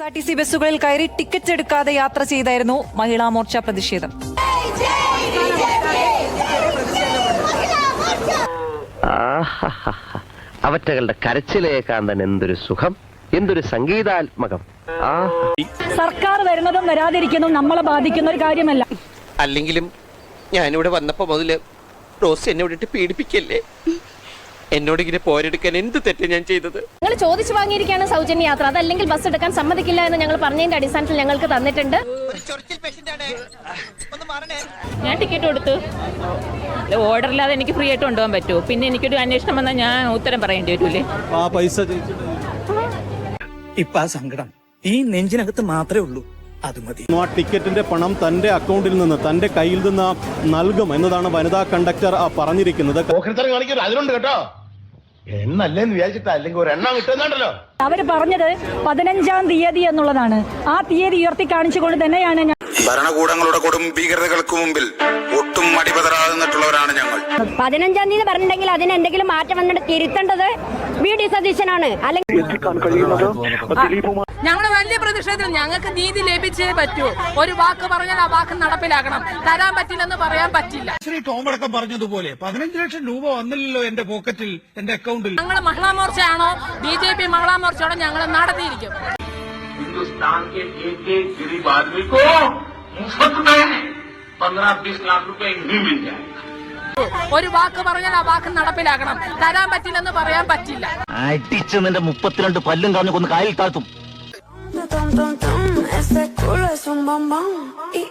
KSRTC ബസ്സുകളിൽ കയറി ticket എടുക്കാതെ യാത്ര ചെയ്തായിരുന്നു മഹിളാ മോർച്ച പ്രതിഷേധം. അവറ്റകളുടെ കരച്ചിലേക്കാൻ തന്നെ എന്തൊരു സുഖം, എന്തൊരു സംഗീതാത്മകം. സർക്കാർ വരുന്നതും വരാതിരിക്കുന്നതും നമ്മളെ ബാധിക്കുന്ന ഒരു കാര്യമല്ല. അല്ലെങ്കിലും ഞാനിവിടെ വന്നപ്പോ മുതല് റോസ് എന്നെ വിട്ടിട്ട് പീഡിപ്പിക്കല്ലേ. എന്നോട് ഇങ്ങനെ പോരെടുക്കാൻ എന്ത് തെറ്റ് ഞാൻ ചെയ്തത്? ഞങ്ങൾ ചോദിച്ചു വാങ്ങിയിരിക്കുകയാണ് സൗജന്യ യാത്ര. അതല്ലെങ്കിൽ ബസ് എടുക്കാൻ സമ്മതിക്കില്ല എന്ന് ഞങ്ങൾ പറഞ്ഞതിന്റെ അടിസ്ഥാനത്തിൽ ഞങ്ങൾക്ക് തന്നിട്ടുണ്ട്. ഞാൻ ടിക്കറ്റ് കൊടുത്തു. ഓർഡർ ഇല്ലാതെ എനിക്ക് ഫ്രീ ആയിട്ട് കൊണ്ടുപോകാൻ പറ്റുമോ? പിന്നെ എനിക്കൊരു അന്വേഷണം വന്നാൽ ഞാൻ ഉത്തരം പറയേണ്ടി വരൂലേ? ആ പൈസ ഇപ്പൊ ആ സങ്കടം ഈ നെഞ്ചിനകത്ത് മാത്രമേ ഉള്ളൂ. അത് മതി. ആ ടിക്കറ്റിന്റെ പണം തന്റെ അക്കൗണ്ടിൽ നിന്ന് തന്റെ കയ്യിൽ നിന്ന് നൽകും എന്നതാണ് വനിതാ കണ്ടക്ടർ പറഞ്ഞിരിക്കുന്നത്. അതിലുണ്ട് കേട്ടോ, എണ്ണല്ലേന്ന് വിചാരിച്ചിട്ടാ, അല്ലെങ്കിൽ ഒരു എണ്ണം കിട്ടുന്നുണ്ടല്ലോ. അവര് പറഞ്ഞത് 15-ാം തീയതി എന്നുള്ളതാണ്. ആ തീയതി ഉയർത്തി കാണിച്ചുകൊണ്ട് തന്നെയാണ് ഭരണകൂടങ്ങളുടെ കൊടും ഭീകരതകൾക്ക് മുമ്പിൽ ഒട്ടും മടിപതരാതെ നിന്നിട്ടുള്ളവരാണ് ഞങ്ങൾ. 15-ാം തീയതി പറഞ്ഞിട്ടുണ്ടെങ്കിൽ അതിന് എന്തെങ്കിലും മാറ്റം വന്നിട്ട് തിരുത്തേണ്ടത് വി.ഡി. സതീശനാണ്. അല്ലെങ്കിൽ ഞങ്ങൾ വലിയ പ്രതിഷേധം. ഞങ്ങൾക്ക് നീതി ലഭിച്ചേ പറ്റൂ. ഒരു വാക്ക് പറഞ്ഞാൽ ആ വാക്ക് നടപ്പിലാക്കണം. തരാൻ പറ്റില്ലെന്ന് പറയാൻ പറ്റില്ല. ശ്രീ ടോമടക്കം പറഞ്ഞതുപോലെ 15 ലക്ഷം രൂപ വന്നില്ലല്ലോ എന്റെ പോക്കറ്റിൽ, എന്റെ അക്കൗണ്ടിൽ. ഞങ്ങൾ മഹിളാ മോർച്ചയാണോ BJP മഹിളാ മോർച്ചയാണോ ഞങ്ങൾ നടത്തിയിരിക്കും. हिंदुस्तान के एक गरीब आदमी को मुफ्त में 15-20 लाख रुपए ही मिल जाएगा. ഒരു വാക്ക് പറഞ്ഞാൽ ആ വാക്ക് നടപ്പിലാക്കണം. തരാൻ പറ്റില്ലെന്ന് പറയാൻ പറ്റില്ല. അടിച്ച് നിന്റെ 32 പല്ലും കളഞ്ഞു കൊന്ന് കായൽ താഴ്ത്തും. Este culo es un bombón y